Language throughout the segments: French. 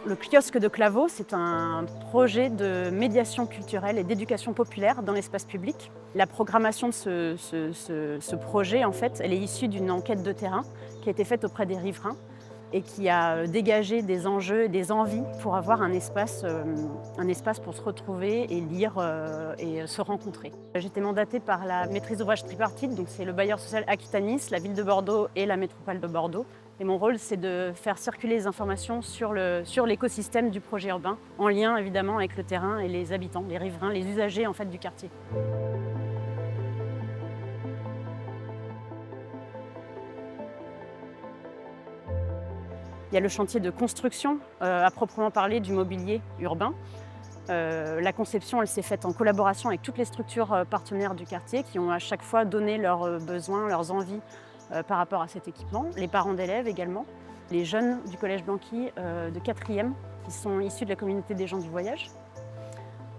Le kiosque de Claveau, c'est un projet de médiation culturelle et d'éducation populaire dans l'espace public. La programmation de ce projet, en fait, elle est issue d'une enquête de terrain qui a été faite auprès des riverains et qui a dégagé des enjeux et des envies pour avoir un espace pour se retrouver et lire et se rencontrer. J'ai été mandatée par la maîtrise d'ouvrage tripartite, donc c'est le bailleur social Aquitanis, la ville de Bordeaux et la métropole de Bordeaux. Et mon rôle, c'est de faire circuler les informations sur l'écosystème du projet urbain, en lien évidemment avec le terrain et les habitants, les riverains, les usagers en fait, du quartier. Il y a le chantier de construction, à proprement parler, du mobilier urbain. La conception, elle s'est faite en collaboration avec toutes les structures partenaires du quartier qui ont à chaque fois donné leurs besoins, leurs envies par rapport à cet équipement. Les parents d'élèves également, les jeunes du Collège Blanqui de 4e qui sont issus de la communauté des gens du voyage.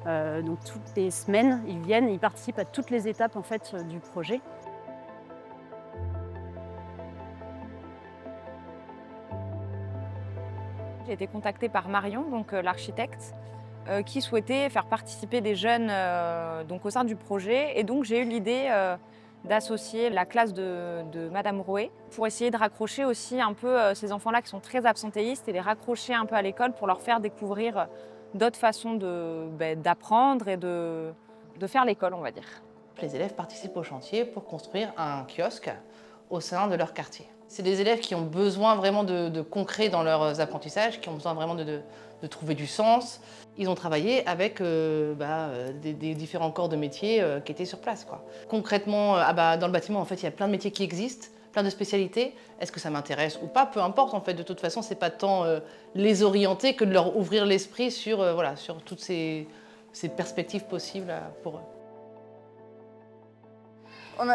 Donc toutes les semaines, ils viennent et ils participent à toutes les étapes en fait, du projet. J'ai été contactée par Marion, donc l'architecte, qui souhaitait faire participer des jeunes donc au sein du projet. Et donc j'ai eu l'idée d'associer la classe de Madame Rouet pour essayer de raccrocher aussi un peu ces enfants-là qui sont très absentéistes et les raccrocher un peu à l'école pour leur faire découvrir d'autres façons d'apprendre et de faire l'école, on va dire. Les élèves participent au chantier pour construire un kiosque au sein de leur quartier. C'est des élèves qui ont besoin vraiment de concret dans leurs apprentissages, qui ont besoin vraiment de trouver du sens. Ils ont travaillé avec des différents corps de métiers qui étaient sur place, quoi. Concrètement, dans le bâtiment, en fait, il y a plein de métiers qui existent, plein de spécialités. Est-ce que ça m'intéresse ou pas? Peu importe, en fait. De toute façon, c'est pas tant les orienter que de leur ouvrir l'esprit sur toutes ces perspectives possibles pour eux.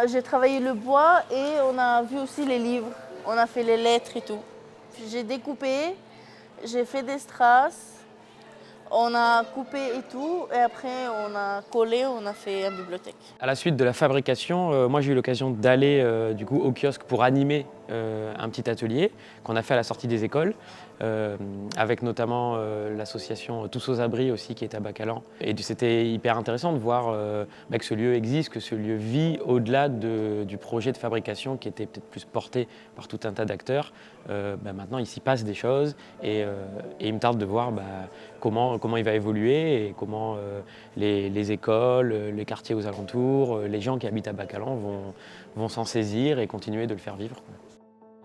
J'ai travaillé le bois et on a vu aussi les livres. On a fait les lettres et tout. J'ai découpé, j'ai fait des strass, on a coupé et tout. Et après, on a collé, on a fait une bibliothèque. À la suite de la fabrication, moi j'ai eu l'occasion d'aller du coup au kiosque pour animer un petit atelier qu'on a fait à la sortie des écoles, avec notamment l'association Tous aux Abris aussi qui est à Bacalan. Et c'était hyper intéressant de voir que ce lieu existe, que ce lieu vit au-delà du projet de fabrication qui était peut-être plus porté par tout un tas d'acteurs. Maintenant il s'y passe des choses et il me tarde de voir comment il va évoluer et comment les écoles, les quartiers aux alentours, les gens qui habitent à Bacalan vont s'en saisir et continuer de le faire vivre.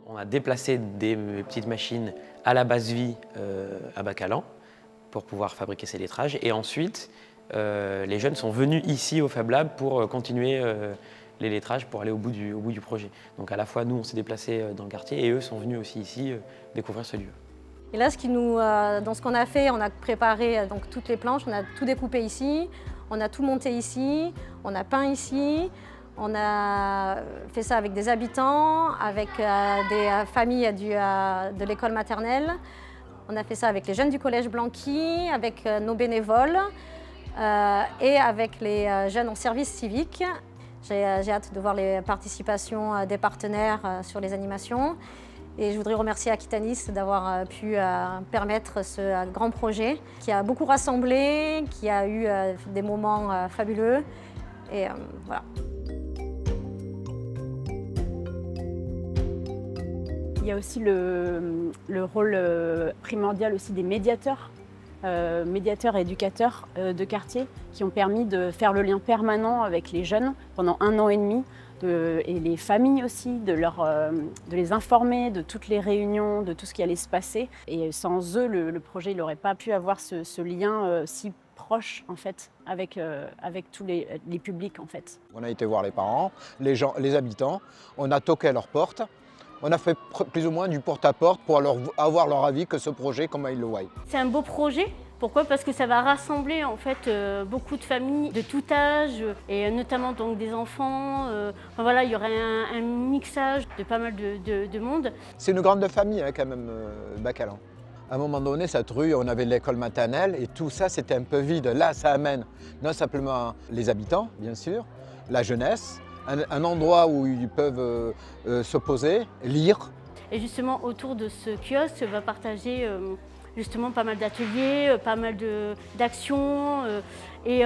On a déplacé des petites machines à la base vie à Bacalan pour pouvoir fabriquer ces lettrages. Et ensuite, les jeunes sont venus ici au Fab Lab pour continuer les lettrages pour aller au bout du projet. Donc à la fois, nous, on s'est déplacés dans le quartier et eux sont venus aussi ici découvrir ce lieu. Et là, dans ce qu'on a fait, on a préparé donc, toutes les planches, on a tout découpé ici, on a tout monté ici, on a peint ici. On a fait ça avec des habitants, avec des familles de l'école maternelle. On a fait ça avec les jeunes du Collège Blanqui, avec nos bénévoles et avec les jeunes en service civique. J'ai hâte de voir les participations des partenaires sur les animations. Et je voudrais remercier Aquitanis d'avoir pu permettre ce grand projet qui a beaucoup rassemblé, qui a eu des moments fabuleux. Et voilà. Il y a aussi le rôle primordial aussi des médiateurs et éducateurs de quartier qui ont permis de faire le lien permanent avec les jeunes pendant 1 an et demi et les familles aussi, de les informer de toutes les réunions, de tout ce qui allait se passer. Et sans eux, le projet n'aurait pas pu avoir ce lien si proche en fait, avec tous les publics. En fait. On a été voir les parents, les habitants, on a toqué à leur porte. On a fait plus ou moins du porte-à-porte pour avoir leur avis que ce projet, comment ils le voient. C'est un beau projet. Pourquoi? Parce que ça va rassembler en fait beaucoup de familles de tout âge et notamment donc des enfants. Voilà, il y aurait un mixage de pas mal de monde. C'est une grande famille quand même, Bacalan. À un moment donné, cette rue, on avait l'école maternelle et tout ça, c'était un peu vide. Là, ça amène non simplement les habitants, bien sûr, la jeunesse, un endroit où ils peuvent s'opposer, lire. Et justement, autour de ce kiosque, va partager justement pas mal d'ateliers, pas mal d'actions et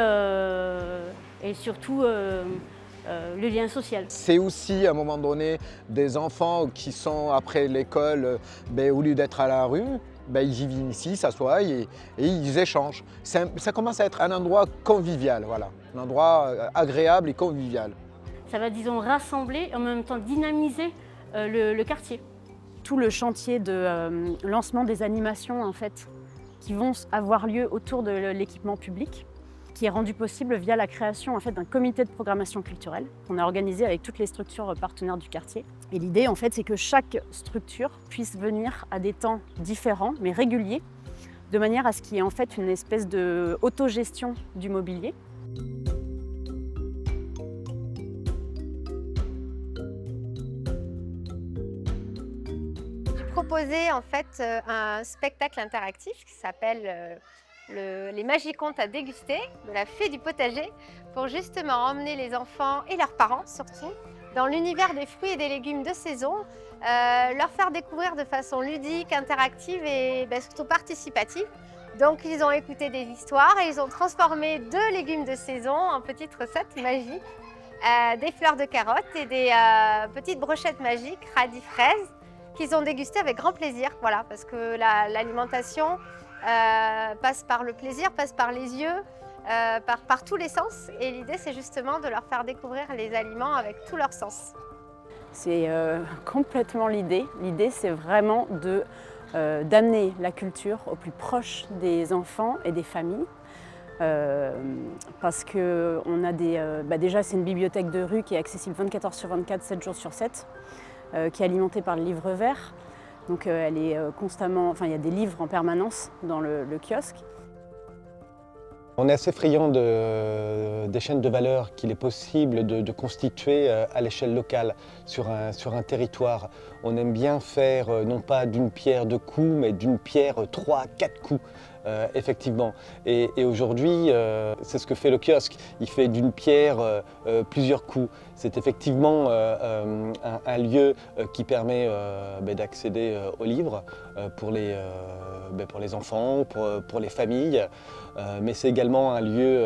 surtout le lien social. C'est aussi à un moment donné des enfants qui sont après l'école, au lieu d'être à la rue, ils viennent ici, s'assoient et ils échangent. Ça commence à être un endroit convivial, voilà, un endroit agréable et convivial. Ça va, disons, rassembler et en même temps dynamiser le quartier. Tout le chantier de lancement des animations en fait, qui vont avoir lieu autour de l'équipement public, qui est rendu possible via la création en fait, d'un comité de programmation culturelle qu'on a organisé avec toutes les structures partenaires du quartier. Et l'idée, en fait, c'est que chaque structure puisse venir à des temps différents, mais réguliers, de manière à ce qu'il y ait en fait une espèce d'autogestion du mobilier. J'ai proposé en fait un spectacle interactif qui s'appelle les Magicontes à déguster de la Fée du potager pour justement emmener les enfants et leurs parents surtout dans l'univers des fruits et des légumes de saison, leur faire découvrir de façon ludique, interactive et surtout participative. Donc ils ont écouté des histoires et ils ont transformé 2 légumes de saison en petites recettes magiques, des fleurs de carottes et des petites brochettes magiques radis fraises qu'ils ont dégustées avec grand plaisir, voilà, parce que l'alimentation passe par le plaisir, passe par les yeux, par tous les sens. Et l'idée, c'est justement de leur faire découvrir les aliments avec tous leurs sens. C'est complètement l'idée. L'idée, c'est vraiment d'amener la culture au plus proche des enfants et des familles. Parce que on a déjà, c'est une bibliothèque de rue qui est accessible 24 h sur 24, 7 jours sur 7, qui est alimentée par le livre vert. Donc elle est constamment, il y a des livres en permanence dans le kiosque. On est assez friand des chaînes de valeur qu'il est possible de constituer à l'échelle locale sur un territoire. On aime bien faire non pas d'une pierre 2 coups, mais d'une pierre 3, 4 coups. Effectivement. Et aujourd'hui, c'est ce que fait le kiosque. Il fait d'une pierre plusieurs coups. C'est effectivement un lieu qui permet d'accéder aux livres pour les enfants, pour les familles. Mais c'est également un lieu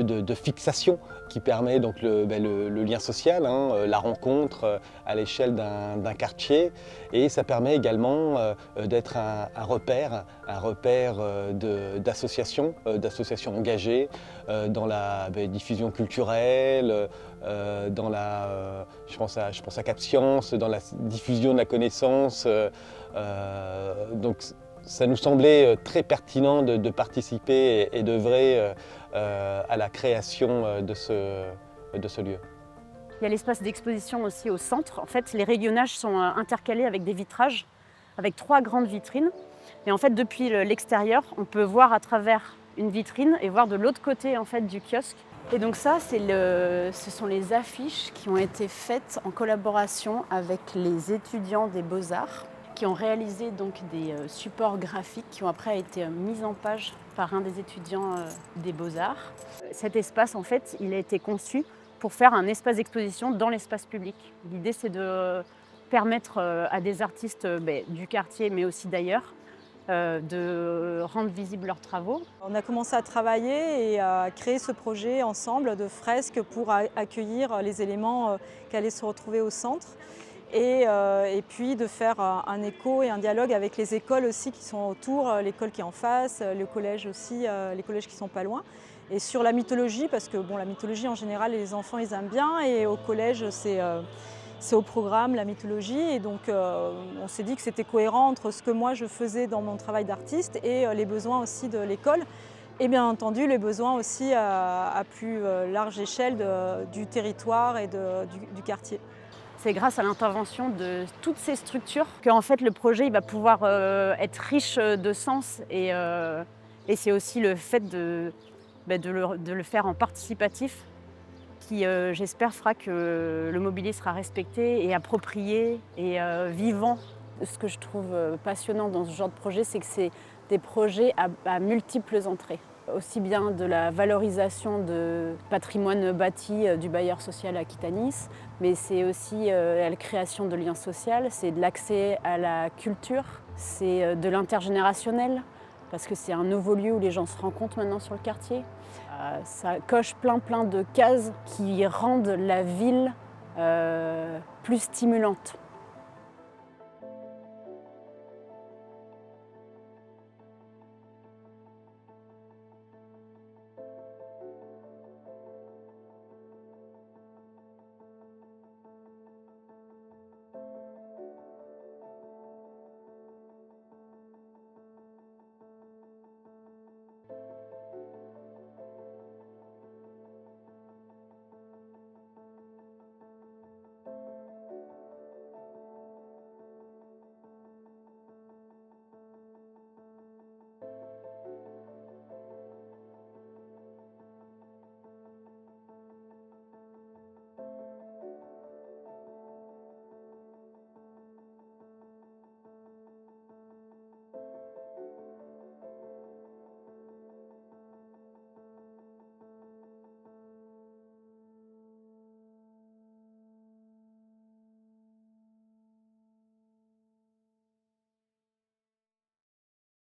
de fixation qui permet donc le lien social, la rencontre à l'échelle d'un quartier. Et ça permet également d'être un repère d'associations engagées dans la diffusion culturelle, je pense à Cap Science, dans la diffusion de la connaissance. Donc ça nous semblait très pertinent de participer et d'œuvrer à la création de ce lieu. Il y a l'espace d'exposition aussi au centre. En fait, les rayonnages sont intercalés avec des vitrages, avec 3 grandes vitrines. Et en fait, depuis l'extérieur, on peut voir à travers une vitrine et voir de l'autre côté en fait, du kiosque. Et donc ça, ce sont les affiches qui ont été faites en collaboration avec les étudiants des Beaux-Arts, qui ont réalisé donc des supports graphiques qui ont après été mis en page par un des étudiants des Beaux-Arts. Cet espace, en fait, il a été conçu pour faire un espace d'exposition dans l'espace public. L'idée, c'est de permettre à des artistes du quartier, mais aussi d'ailleurs, de rendre visibles leurs travaux. On a commencé à travailler et à créer ce projet ensemble de fresques pour accueillir les éléments qui allaient se retrouver au centre. Et puis de faire un écho et un dialogue avec les écoles aussi qui sont autour, l'école qui est en face, le collège aussi, les collèges qui sont pas loin. Et sur la mythologie, parce que la mythologie en général les enfants ils aiment bien et au collège c'est au programme la mythologie et donc on s'est dit que c'était cohérent entre ce que moi je faisais dans mon travail d'artiste et les besoins aussi de l'école. Et bien entendu les besoins aussi à plus large échelle du territoire et du quartier. C'est grâce à l'intervention de toutes ces structures qu'en fait le projet il va pouvoir être riche de sens et c'est aussi le fait de le faire en participatif qui, j'espère, fera que le mobilier sera respecté et approprié et vivant. Ce que je trouve passionnant dans ce genre de projet, c'est que c'est des projets à multiples entrées. Aussi bien de la valorisation de patrimoine bâti du bailleur social Aquitanis, mais c'est aussi la création de liens sociaux, c'est de l'accès à la culture, c'est de l'intergénérationnel, parce que c'est un nouveau lieu où les gens se rencontrent maintenant sur le quartier. Ça coche plein de cases qui rendent la ville plus stimulante.